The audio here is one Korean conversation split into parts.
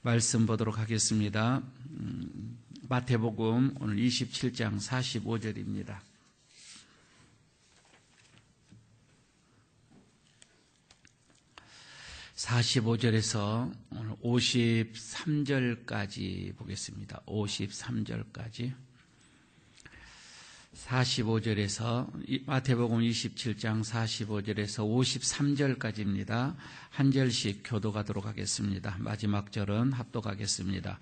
말씀 보도록 하겠습니다. 마태복음 오늘 27장 45절입니다. (45절에서) 오늘 53절까지 보겠습니다. 53절까지. 45절에서 마태복음 27장 45절에서 53절까지입니다. 한 절씩 교독하도록 하겠습니다. 마지막 절은 합독하겠습니다.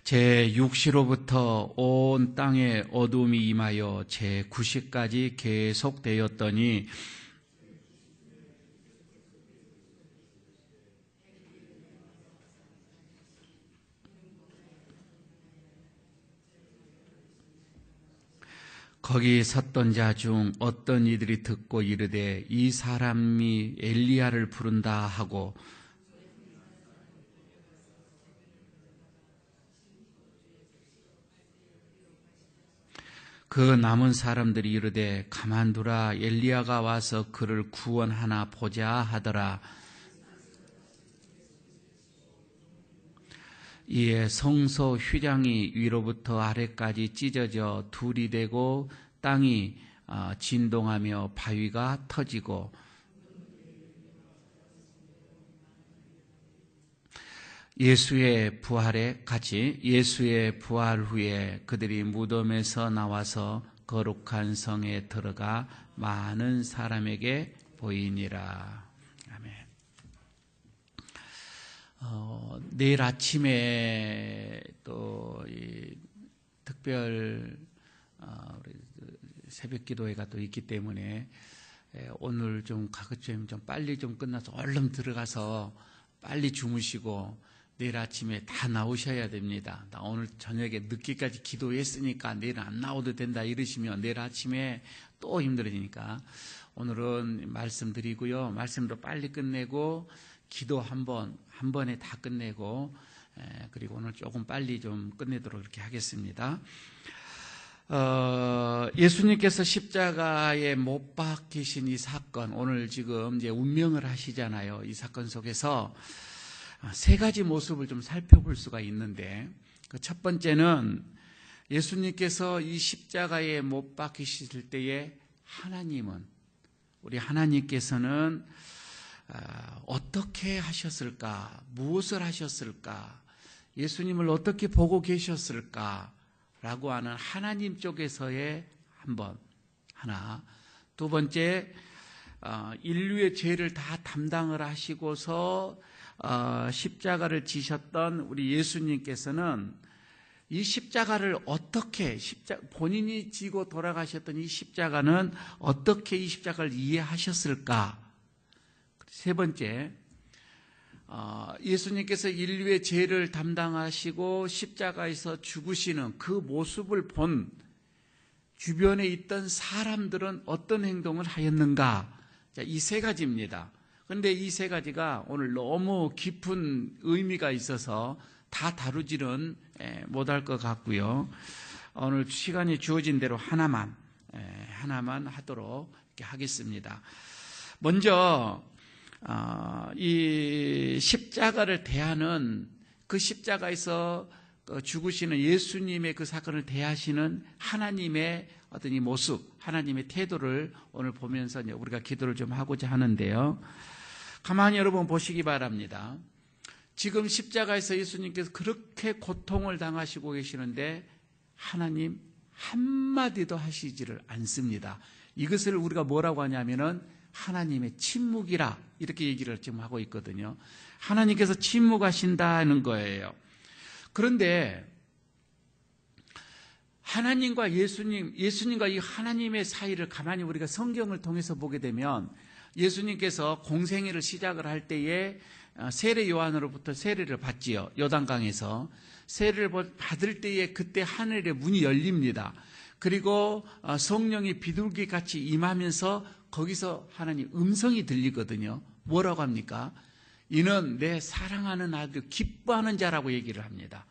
제6시로부터 온 땅에 어둠이 임하여 제9시까지 계속되었더니 거기 섰던 자 중 어떤 이들이 듣고 이르되 이 사람이 엘리야를 부른다 하고 그 남은 사람들이 이르되 가만두라 엘리야가 와서 그를 구원하나 보자 하더라. 이에 성소 휘장이 위로부터 아래까지 찢어져 둘이 되고 땅이 진동하며 바위가 터지고 예수의 부활 후에 그들이 무덤에서 나와서 거룩한 성에 들어가 많은 사람에게 보이니라. 내일 아침에 또 특별 새벽 기도회가 또 있기 때문에 오늘 좀 가급적 좀 빨리 좀 끝나서 얼른 들어가서 빨리 주무시고 내일 아침에 다 나오셔야 됩니다. 나 오늘 저녁에 늦게까지 기도했으니까 내일 안 나와도 된다 이러시면 내일 아침에 또 힘들어지니까 오늘은 말씀드리고요. 말씀도 빨리 끝내고 기도 한 번에 다 끝내고 그리고 오늘 조금 빨리 좀 끝내도록 이렇게 하겠습니다. 예수님께서 십자가에 못 박히신 이 사건, 오늘 지금 이제 운명을 하시잖아요. 이 사건 속에서 세 가지 모습을 좀 살펴볼 수가 있는데, 그 첫 번째는 예수님께서 이 십자가에 못 박히실 때에 우리 하나님께서는 어떻게 하셨을까? 무엇을 하셨을까? 예수님을 어떻게 보고 계셨을까? 라고 하는 하나님 쪽에서의 하나. 두 번째, 인류의 죄를 다 담당을 하시고서 십자가를 지셨던 우리 예수님께서는 이 십자가를 어떻게, 본인이 지고 돌아가셨던 이 십자가는 어떻게 이 십자가를 이해하셨을까? 세 번째, 예수님께서 인류의 죄를 담당하시고 십자가에서 죽으시는 그 모습을 본 주변에 있던 사람들은 어떤 행동을 하였는가? 이 세 가지입니다. 그런데 이 세 가지가 오늘 너무 깊은 의미가 있어서 다 다루지는 못할 것 같고요. 오늘 시간이 주어진 대로 하나만 하도록 이렇게 하겠습니다. 먼저 이 십자가를 대하는, 그 십자가에서 죽으시는 예수님의 그 사건을 대하시는 하나님의 어떤 이 모습, 하나님의 태도를 오늘 보면서 우리가 기도를 좀 하고자 하는데요. 가만히 여러분 보시기 바랍니다. 지금 십자가에서 예수님께서 그렇게 고통을 당하시고 계시는데 하나님 한마디도 하시지를 않습니다. 이것을 우리가 뭐라고 하냐면은 하나님의 침묵이라 이렇게 얘기를 지금 하고 있거든요. 하나님께서 침묵하신다는 거예요. 그런데 하나님과 예수님과 이 하나님의 사이를 가만히 우리가 성경을 통해서 보게 되면 예수님께서 공생애를 시작을 할 때에 세례 요한으로부터 세례를 받지요. 요단강에서 세례를 받을 때에 그때 하늘의 문이 열립니다. 그리고 성령이 비둘기같이 임하면서 거기서 하나님 음성이 들리거든요. 뭐라고 합니까? 이는 내 사랑하는 아들, 기뻐하는 자라고 얘기를 합니다.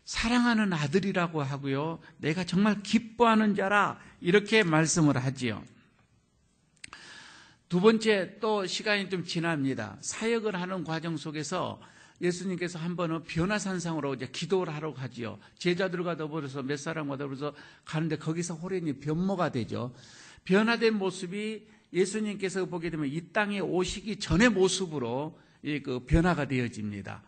사랑하는 아들이라고 하고요. 내가 정말 기뻐하는 자라 이렇게 말씀을 하지요. 두 번째 또 시간이 좀 지납니다. 사역을 하는 과정 속에서 예수님께서 한 번은 변화산상으로 이제 기도를 하러 가지요. 제자들과 더불어서 몇 사람과 더불어서 가는데 거기서 호련히 변모가 되죠. 변화된 모습이 예수님께서 보게 되면 이 땅에 오시기 전의 모습으로 그 변화가 되어집니다.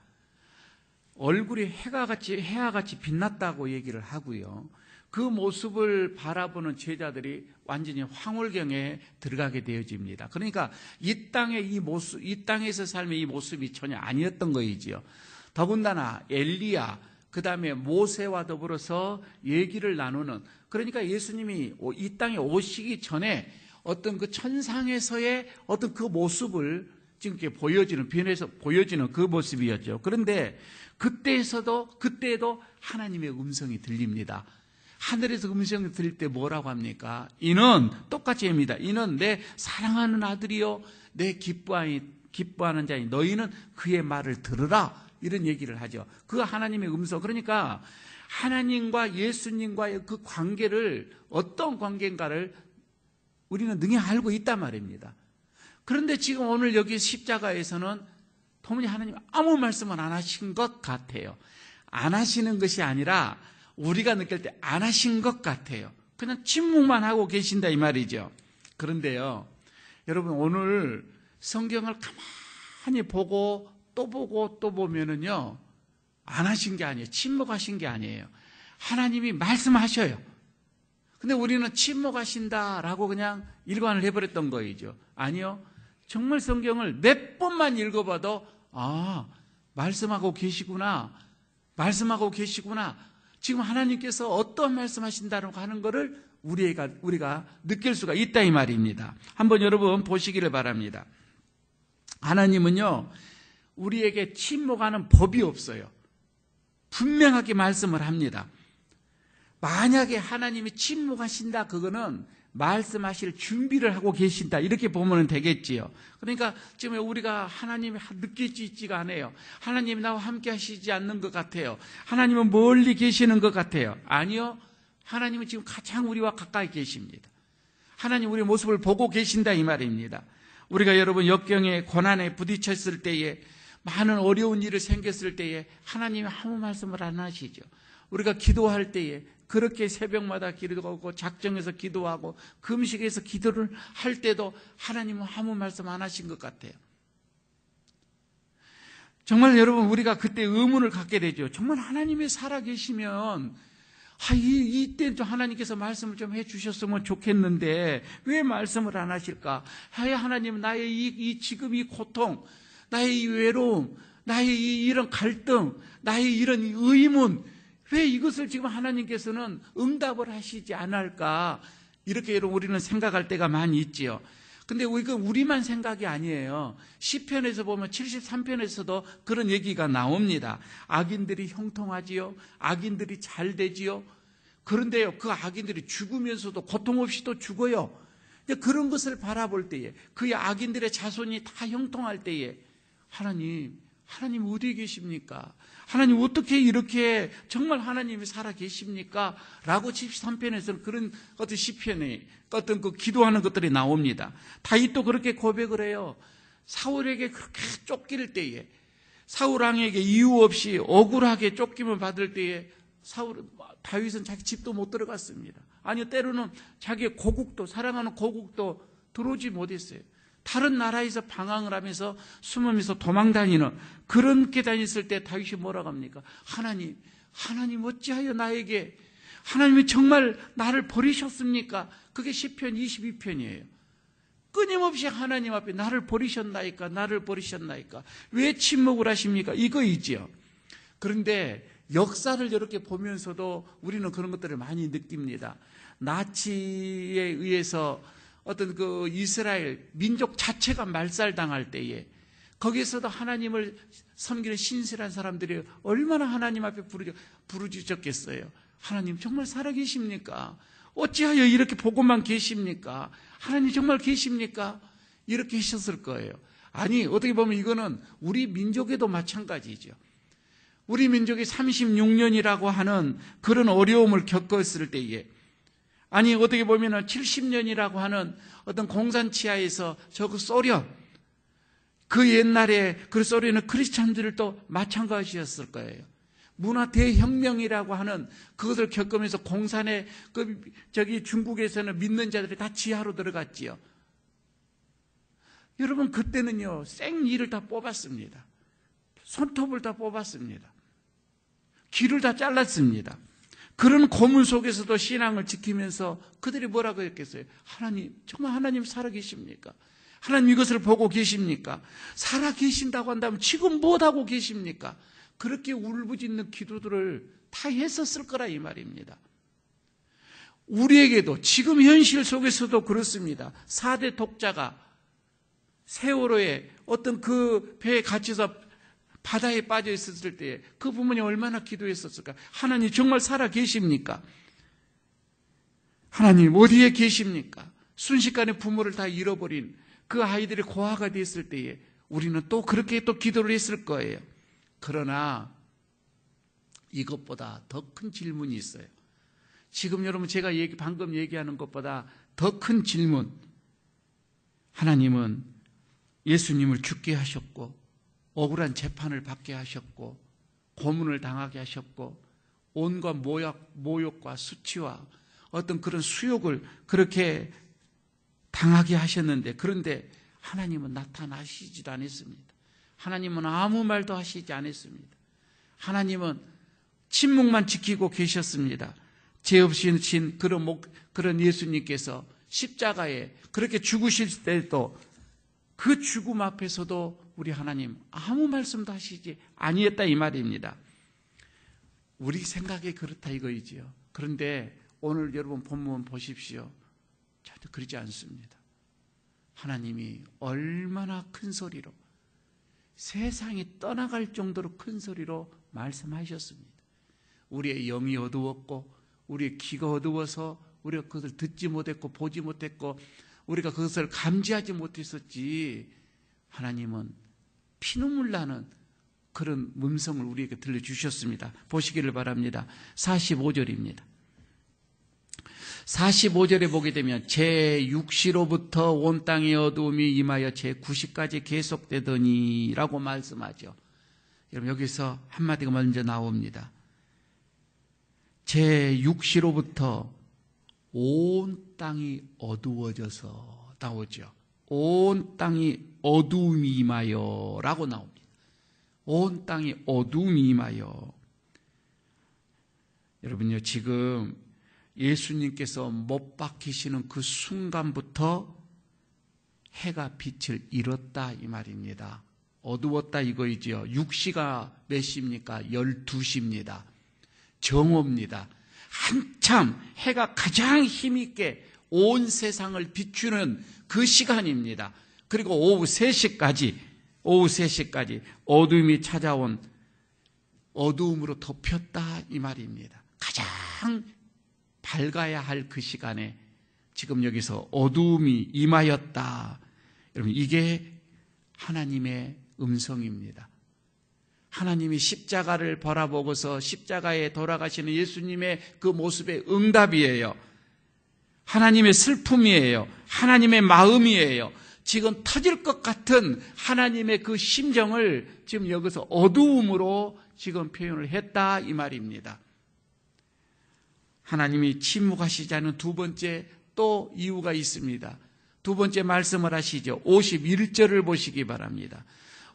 얼굴이 해와같이 빛났다고 얘기를 하고요. 그 모습을 바라보는 제자들이 완전히 황홀경에 들어가게 되어집니다. 그러니까 이 땅의 이 모습, 이 땅에서 삶의 이 모습이 전혀 아니었던 거이지요. 더군다나 엘리야, 그 다음에 모세와 더불어서 얘기를 나누는, 그러니까 예수님이 이 땅에 오시기 전에 어떤 그 천상에서의 어떤 그 모습을 지금 이렇게 보여지는, 변해서 보여지는 그 모습이었죠. 그런데 그때에도 하나님의 음성이 들립니다. 하늘에서 음성이 들릴 때 뭐라고 합니까? 이는 똑같이 합니다. 이는 내 사랑하는 아들이요 내 기뻐하는 자니 너희는 그의 말을 들으라, 이런 얘기를 하죠. 그 하나님의 음성, 그러니까 하나님과 예수님과의 그 관계를, 어떤 관계인가를 우리는 능히 알고 있단 말입니다. 그런데 지금 오늘 여기 십자가에서는 도무지 하나님 아무 말씀을 안 하신 것 같아요. 안 하시는 것이 아니라 우리가 느낄 때 안 하신 것 같아요. 그냥 침묵만 하고 계신다 이 말이죠. 그런데요, 여러분 오늘 성경을 가만히 보고 또 보면은요, 안 하신 게 아니에요. 침묵하신 게 아니에요. 하나님이 말씀하셔요. 근데 우리는 침묵하신다라고 그냥 일관을 해버렸던 거이죠. 아니요. 정말 성경을 몇 번만 읽어봐도 말씀하고 계시구나. 지금 하나님께서 어떤 말씀하신다고 하는 것을 우리가 느낄 수가 있다 이 말입니다. 한번 여러분 보시기를 바랍니다. 하나님은요, 우리에게 침묵하는 법이 없어요. 분명하게 말씀을 합니다. 만약에 하나님이 침묵하신다, 그거는 말씀하실 준비를 하고 계신다, 이렇게 보면 되겠지요. 그러니까 지금 우리가 하나님이 느끼지가 않아요. 하나님이 나와 함께 하시지 않는 것 같아요. 하나님은 멀리 계시는 것 같아요. 아니요, 하나님은 지금 가장 우리와 가까이 계십니다. 하나님 우리의 모습을 보고 계신다 이 말입니다. 우리가 여러분 역경의 고난에 부딪혔을 때에, 많은 어려운 일이 생겼을 때에 하나님이 아무 말씀을 안 하시죠. 우리가 기도할 때에 그렇게 새벽마다 기도하고 작정해서 기도하고 금식해서 기도를 할 때도 하나님은 아무 말씀 안 하신 것 같아요. 정말 여러분 우리가 그때 의문을 갖게 되죠. 정말 하나님이 살아계시면 이때 좀 하나님께서 말씀을 좀 해주셨으면 좋겠는데 왜 말씀을 안 하실까? 하나님, 나의 지금 이 고통, 나의 이 외로움, 나의 이런 갈등, 나의 이런 의문, 왜 이것을 지금 하나님께서는 응답을 하시지 않을까? 이렇게 여러분 우리는 생각할 때가 많이 있지요. 근데 이건 우리만 생각이 아니에요. 시편에서 보면 73편에서도 그런 얘기가 나옵니다. 악인들이 형통하지요. 악인들이 잘 되지요. 그런데요, 그 악인들이 죽으면서도 고통 없이 또 죽어요. 그런 것을 바라볼 때에, 그 악인들의 자손이 다 형통할 때에 하나님 어디에 계십니까? 하나님 어떻게 이렇게 정말 하나님이 살아 계십니까? 라고 73편에서는 그런 어떤 시편에 어떤 그 기도하는 것들이 나옵니다. 다윗도 그렇게 고백을 해요. 사울에게 그렇게 쫓길 때에, 사울 왕에게 이유 없이 억울하게 쫓김을 받을 때에 다윗은 자기 집도 못 들어갔습니다. 아니요, 때로는 자기의 고국도, 사랑하는 고국도 들어오지 못했어요. 다른 나라에서 방황을 하면서 숨으면서 도망다니는, 그렇게 다녔을 때 다윗이 뭐라고 합니까? 하나님 어찌하여 나에게, 하나님이 정말 나를 버리셨습니까? 그게 시편 22편이에요. 끊임없이 하나님 앞에 나를 버리셨나이까? 왜 침묵을 하십니까? 이거이지요. 그런데 역사를 이렇게 보면서도 우리는 그런 것들을 많이 느낍니다. 나치에 의해서 어떤 그 이스라엘 민족 자체가 말살당할 때에 거기에서도 하나님을 섬기는 신실한 사람들이 얼마나 하나님 앞에 부르짖었겠어요. 하나님 정말 살아계십니까? 어찌하여 이렇게 보고만 계십니까? 하나님 정말 계십니까? 이렇게 하셨을 거예요. 아니, 어떻게 보면 이거는 우리 민족에도 마찬가지죠. 우리 민족이 36년이라고 하는 그런 어려움을 겪었을 때에, 아니 어떻게 보면 70년이라고 하는 어떤 공산치하에서 소련, 그 옛날에 그 소련의 크리스찬들도 마찬가지였을 거예요. 문화 대혁명이라고 하는 그것을 겪으면서 공산의 중국에서는 믿는 자들이 다 지하로 들어갔지요. 여러분, 그때는요, 생이를 다 뽑았습니다. 손톱을 다 뽑았습니다. 귀를 다 잘랐습니다. 그런 고문 속에서도 신앙을 지키면서 그들이 뭐라고 했겠어요? 하나님, 정말 하나님 살아계십니까? 하나님 이것을 보고 계십니까? 살아계신다고 한다면 지금 못하고 계십니까? 그렇게 울부짖는 기도들을 다 했었을 거라 이 말입니다. 우리에게도 지금 현실 속에서도 그렇습니다. 4대 독자가 세월호에 어떤 그 배에 갇혀서 바다에 빠져 있었을 때에 그 부모님이 얼마나 기도했었을까? 하나님 정말 살아 계십니까? 하나님 어디에 계십니까? 순식간에 부모를 다 잃어버린 그 아이들이 고아가 됐을 때에 우리는 또 그렇게 또 기도를 했을 거예요. 그러나 이것보다 더 큰 질문이 있어요. 지금 여러분 제가 방금 얘기하는 것보다 더 큰 질문. 하나님은 예수님을 죽게 하셨고 억울한 재판을 받게 하셨고 고문을 당하게 하셨고 온갖 모욕과 수치와 어떤 그런 수욕을 그렇게 당하게 하셨는데, 그런데 하나님은 나타나시지도 않았습니다. 하나님은 아무 말도 하시지 않았습니다. 하나님은 침묵만 지키고 계셨습니다. 죄 없이 신 그런 예수님께서 십자가에 그렇게 죽으실 때도 그 죽음 앞에서도 우리 하나님 아무 말씀도 하시지 아니했다 이 말입니다. 우리 생각에 그렇다 이거이지요. 그런데 오늘 여러분 본문 보십시오. 전혀 그러지 않습니다. 하나님이 얼마나 큰 소리로, 세상이 떠나갈 정도로 큰 소리로 말씀하셨습니다. 우리의 영이 어두웠고 우리의 귀가 어두워서 우리가 그것을 듣지 못했고 보지 못했고 우리가 그것을 감지하지 못했었지, 하나님은 피눈물 나는 그런 음성을 우리에게 들려주셨습니다. 보시기를 바랍니다. 45절입니다. 45절에 보게 되면 제6시로부터 온 땅의 어두움이 임하여 제9시까지 계속되더니 라고 말씀하죠. 여러분 여기서 한마디가 먼저 나옵니다. 제6시로부터 온 땅이 어두워져서 나오죠. 온 땅이 어두움이 임하여 라고 나옵니다. 온 땅이 어두움이 임하여. 여러분요, 지금 예수님께서 못 박히시는 그 순간부터 해가 빛을 잃었다 이 말입니다. 어두웠다 이거이지요. 6시가 몇 시입니까? 12시입니다. 정오입니다. 한참 해가 가장 힘있게 온 세상을 비추는 그 시간입니다. 그리고 오후 3시까지 어두움이 찾아온, 어두움으로 덮였다 이 말입니다. 가장 밝아야 할 그 시간에 지금 여기서 어두움이 임하였다. 여러분 이게 하나님의 음성입니다. 하나님이 십자가를 바라보고서 십자가에 돌아가시는 예수님의 그 모습의 응답이에요. 하나님의 슬픔이에요. 하나님의 마음이에요. 지금 터질 것 같은 하나님의 그 심정을 지금 여기서 어두움으로 지금 표현을 했다 이 말입니다. 하나님이 침묵하시지 않은 두 번째 또 이유가 있습니다. 두 번째 말씀을 하시죠. 51절을 보시기 바랍니다.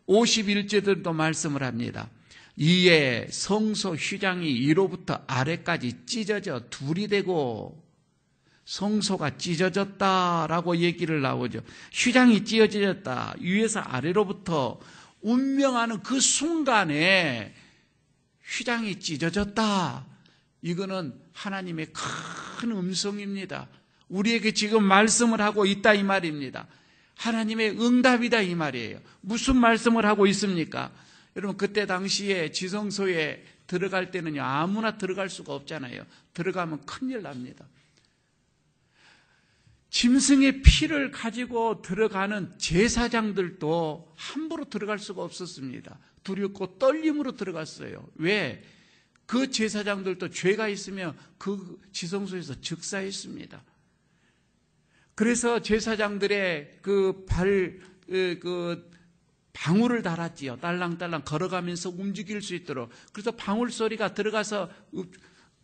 51절도 말씀을 합니다. 이에 성소 휘장이 위로부터 아래까지 찢어져 둘이 되고, 성소가 찢어졌다라고 얘기를 나오죠. 휘장이 찢어졌다. 위에서 아래로부터 운명하는 그 순간에 휘장이 찢어졌다. 이거는 하나님의 큰 음성입니다. 우리에게 지금 말씀을 하고 있다 이 말입니다. 하나님의 응답이다 이 말이에요. 무슨 말씀을 하고 있습니까? 여러분 그때 당시에 지성소에 들어갈 때는요, 아무나 들어갈 수가 없잖아요. 들어가면 큰일 납니다. 짐승의 피를 가지고 들어가는 제사장들도 함부로 들어갈 수가 없었습니다. 두렵고 떨림으로 들어갔어요. 왜? 그 제사장들도 죄가 있으면 그 지성소에서 즉사했습니다. 방울을 달았지요. 딸랑딸랑 걸어가면서 움직일 수 있도록. 그래서 방울 소리가 들어가서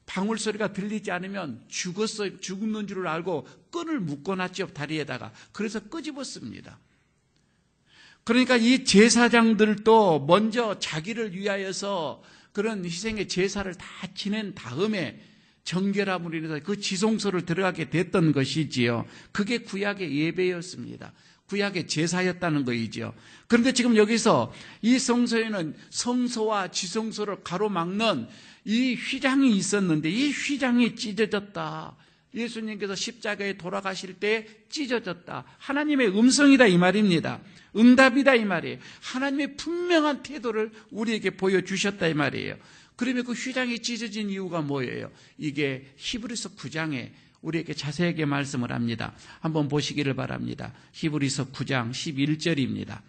방울 소리가 들리지 않으면 죽는 줄 알고 끈을 묶어놨죠, 다리에다가. 그래서 끄집었습니다. 그러니까 이 제사장들도 먼저 자기를 위하여서 그런 희생의 제사를 다 지낸 다음에 정결함으로 인해서 그 지성소를 들어가게 됐던 것이지요. 그게 구약의 예배였습니다. 구약의 제사였다는 거이죠. 그런데 지금 여기서 이 성소에는 성소와 지성소를 가로막는 이 휘장이 있었는데 이 휘장이 찢어졌다. 예수님께서 십자가에 돌아가실 때 찢어졌다. 하나님의 음성이다 이 말입니다. 응답이다 이 말이에요. 하나님의 분명한 태도를 우리에게 보여주셨다 이 말이에요. 그러면 그 휘장이 찢어진 이유가 뭐예요? 이게 히브리서 9장에 우리에게 자세하게 말씀을 합니다. 한번 보시기를 바랍니다. 히브리서 9장 11절입니다.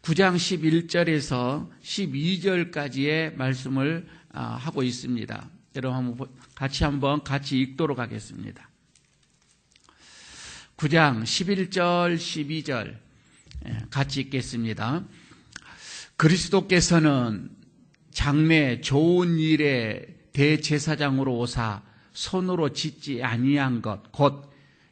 9장 11절에서 12절까지의 말씀을 하고 있습니다. 여러분 같이 읽도록 하겠습니다. 9장 11절 12절 같이 읽겠습니다. 그리스도께서는 장래 좋은 일의 대제사장으로 오사 손으로 짓지 아니한 것 곧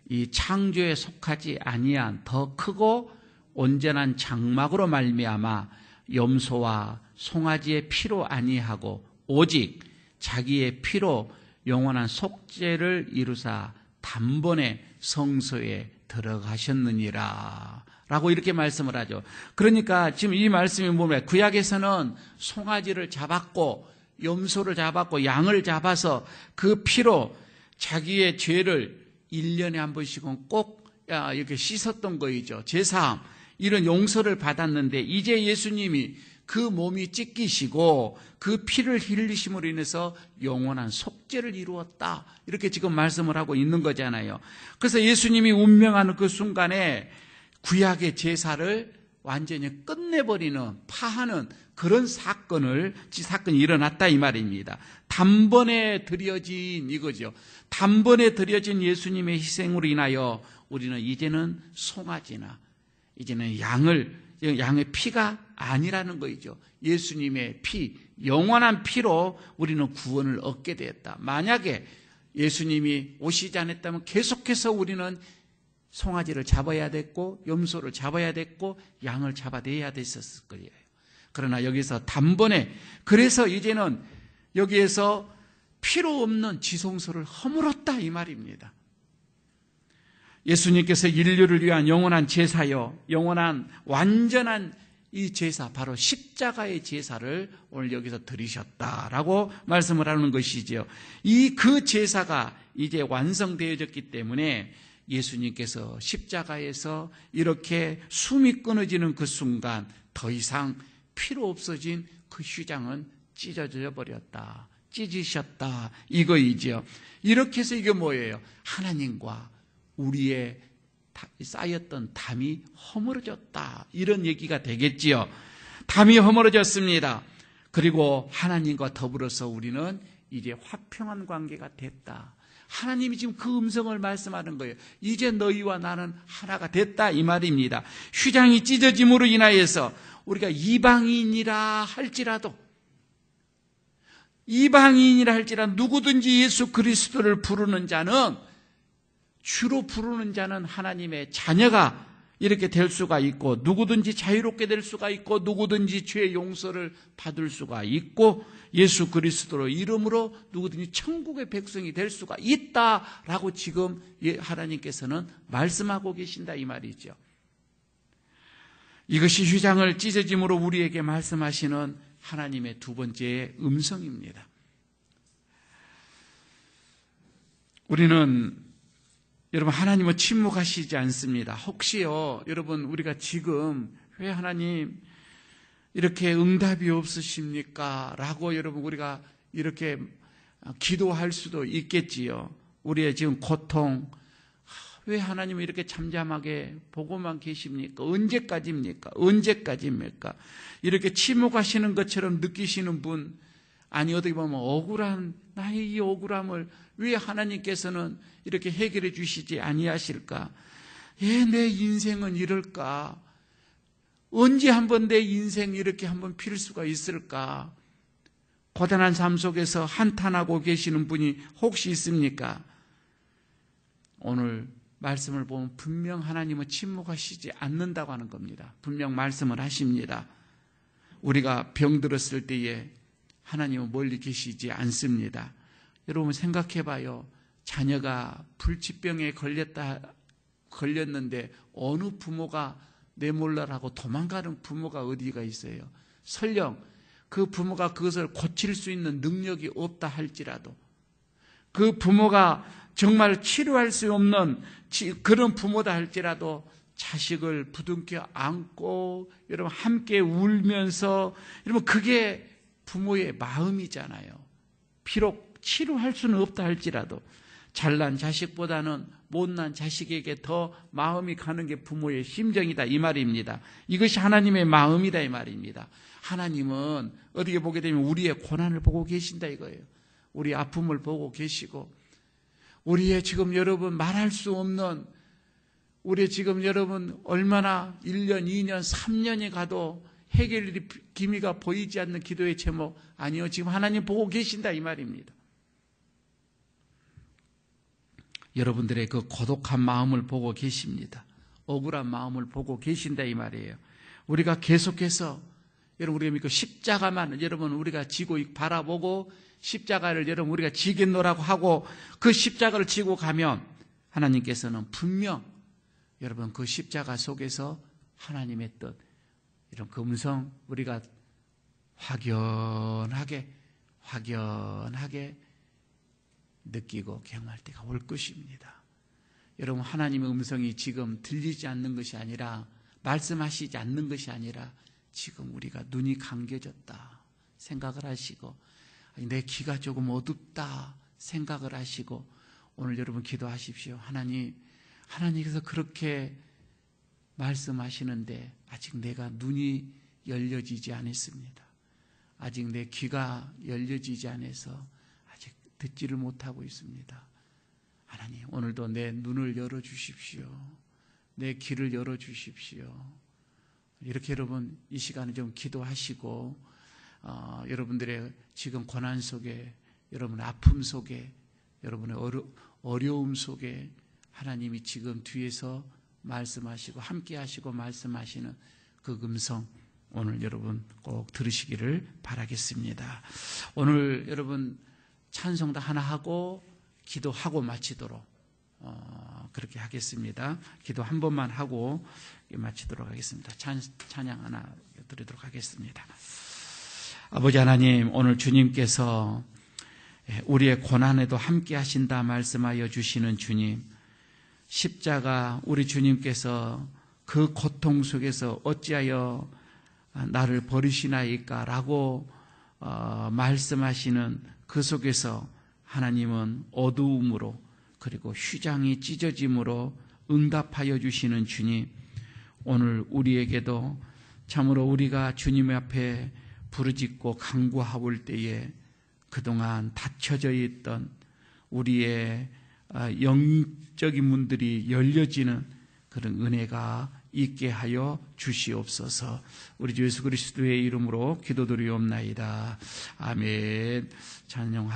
이 창조에 속하지 아니한 더 크고 온전한 장막으로 말미암아 염소와 송아지의 피로 아니하고 오직 자기의 피로 영원한 속죄를 이루사 단번에 성소에 들어가셨느니라 라고 이렇게 말씀을 하죠. 그러니까 지금 이 말씀이 뭐냐, 구약에서는 송아지를 잡았고 염소를 잡았고 양을 잡아서 그 피로 자기의 죄를 1년에 한 번씩은 꼭 이렇게 씻었던 거이죠. 제사함, 이런 용서를 받았는데 이제 예수님이 그 몸이 찢기시고 그 피를 흘리심으로 인해서 영원한 속죄를 이루었다. 이렇게 지금 말씀을 하고 있는 거잖아요. 그래서 예수님이 운명하는 그 순간에 구약의 제사를 완전히 끝내버리는, 파하는 그런 사건이 일어났다 이 말입니다. 단번에 드려진 이거죠. 단번에 드려진 예수님의 희생으로 인하여 우리는 이제는 송아지나 이제는 양의 피가 아니라는 거죠. 예수님의 피, 영원한 피로 우리는 구원을 얻게 되었다. 만약에 예수님이 오시지 않았다면 계속해서 우리는 송아지를 잡아야 됐고 염소를 잡아야 됐고 양을 잡아내야 됐었을 거예요. 그러나 여기서 단번에, 그래서 이제는 여기에서 필요 없는 지성소를 허물었다 이 말입니다. 예수님께서 인류를 위한 영원한 제사요, 영원한 완전한 이 제사, 바로 십자가의 제사를 오늘 여기서 드리셨다라고 말씀을 하는 것이죠. 그 제사가 이제 완성되어졌기 때문에 예수님께서 십자가에서 이렇게 숨이 끊어지는 그 순간 더 이상 필요 없어진 그 휘장은 찢어져 버렸다, 찢으셨다 이거이죠. 이렇게 해서 이게 뭐예요? 하나님과 우리의 쌓였던 담이 허물어졌다, 이런 얘기가 되겠지요. 담이 허물어졌습니다. 그리고 하나님과 더불어서 우리는 이제 화평한 관계가 됐다. 하나님이 지금 그 음성을 말씀하는 거예요. 이제 너희와 나는 하나가 됐다 이 말입니다. 휘장이 찢어짐으로 인하여서 우리가 이방인이라 할지라도 누구든지 예수 그리스도를 부르는 자는, 주로 부르는 자는 하나님의 자녀가 이렇게 될 수가 있고, 누구든지 자유롭게 될 수가 있고, 누구든지 죄의 용서를 받을 수가 있고, 예수 그리스도로 이름으로 누구든지 천국의 백성이 될 수가 있다라고 지금 하나님께서는 말씀하고 계신다 이 말이죠. 이것이 휘장을 찢어짐으로 우리에게 말씀하시는 하나님의 두 번째 음성입니다. 우리는, 여러분, 하나님은 침묵하시지 않습니다. 혹시요, 여러분, 우리가 지금 왜 하나님 이렇게 응답이 없으십니까? 라고 여러분 우리가 이렇게 기도할 수도 있겠지요. 우리의 지금 고통, 왜 하나님은 이렇게 잠잠하게 보고만 계십니까? 언제까지입니까? 이렇게 침묵하시는 것처럼 느끼시는 분, 아니 어떻게 보면 억울한 나의 이 억울함을 왜 하나님께서는 이렇게 해결해 주시지 아니하실까? 왜 내 인생은 이럴까? 언제 한번 내 인생 이렇게 한번 필 수가 있을까? 고단한 삶 속에서 한탄하고 계시는 분이 혹시 있습니까? 오늘 말씀을 보면 분명 하나님은 침묵하시지 않는다고 하는 겁니다. 분명 말씀을 하십니다. 우리가 병들었을 때에 하나님은 멀리 계시지 않습니다. 여러분 생각해 봐요. 자녀가 불치병에 걸렸는데 어느 부모가 내몰라라고 도망가는 부모가 어디가 있어요? 설령 그 부모가 그것을 고칠 수 있는 능력이 없다 할지라도, 그 부모가 정말 치료할 수 없는 그런 부모다 할지라도 자식을 부둥켜 안고 여러분 함께 울면서, 여러분 그게 부모의 마음이잖아요. 비록 치료할 수는 없다 할지라도 잘난 자식보다는 못난 자식에게 더 마음이 가는 게 부모의 심정이다 이 말입니다. 이것이 하나님의 마음이다 이 말입니다. 하나님은 어떻게 보게 되면 우리의 고난을 보고 계신다 이거예요. 우리 아픔을 보고 계시고, 우리의 지금 여러분 말할 수 없는, 우리 지금 여러분 얼마나 1년, 2년, 3년이 가도 해결이 기미가 보이지 않는 기도의 제목, 아니요, 지금 하나님 보고 계신다 이 말입니다. 여러분들의 그 고독한 마음을 보고 계십니다. 억울한 마음을 보고 계신다 이 말이에요. 우리가 계속해서 여러분 우리가 믿고 십자가만 여러분 우리가 지고 바라보고 십자가를 여러분 우리가 지겠노라고 하고 그 십자가를 지고 가면 하나님께서는 분명 여러분 그 십자가 속에서 하나님의 뜻, 이런 그 음성 우리가 확연하게 느끼고 경험할 때가 올 것입니다. 여러분 하나님의 음성이 지금 들리지 않는 것이 아니라, 말씀하시지 않는 것이 아니라 지금 우리가 눈이 감겨졌다 생각을 하시고, 내 귀가 조금 어둡다 생각을 하시고 오늘 여러분 기도하십시오. 하나님께서 그렇게 말씀하시는데 아직 내가 눈이 열려지지 않았습니다. 아직 내 귀가 열려지지 않아서 아직 듣지를 못하고 있습니다. 하나님 오늘도 내 눈을 열어주십시오. 내 귀를 열어주십시오. 이렇게 여러분 이 시간에 좀 기도하시고, 여러분들의 지금 고난 속에, 여러분의 아픔 속에, 여러분의 어려움 속에 하나님이 지금 뒤에서 말씀하시고 함께 하시고 말씀하시는 그 음성 오늘 여러분 꼭 들으시기를 바라겠습니다. 오늘 여러분 찬송도 하나 하고 기도하고 마치도록 그렇게 하겠습니다. 기도 한 번만 하고 마치도록 하겠습니다. 찬양 하나 드리도록 하겠습니다. 아버지 하나님, 오늘 주님께서 우리의 고난에도 함께 하신다 말씀하여 주시는 주님, 십자가 우리 주님께서 그 고통 속에서 어찌하여 나를 버리시나이까 라고 말씀하시는 그 속에서 하나님은 어두움으로 그리고 휘장이 찢어짐으로 응답하여 주시는 주님, 오늘 우리에게도 참으로 우리가 주님 앞에 부르짖고 간구하올 때에 그동안 닫혀져 있던 우리의 영적인 문들이 열려지는 그런 은혜가 있게 하여 주시옵소서. 우리 주 예수 그리스도의 이름으로 기도드리옵나이다. 아멘. 찬송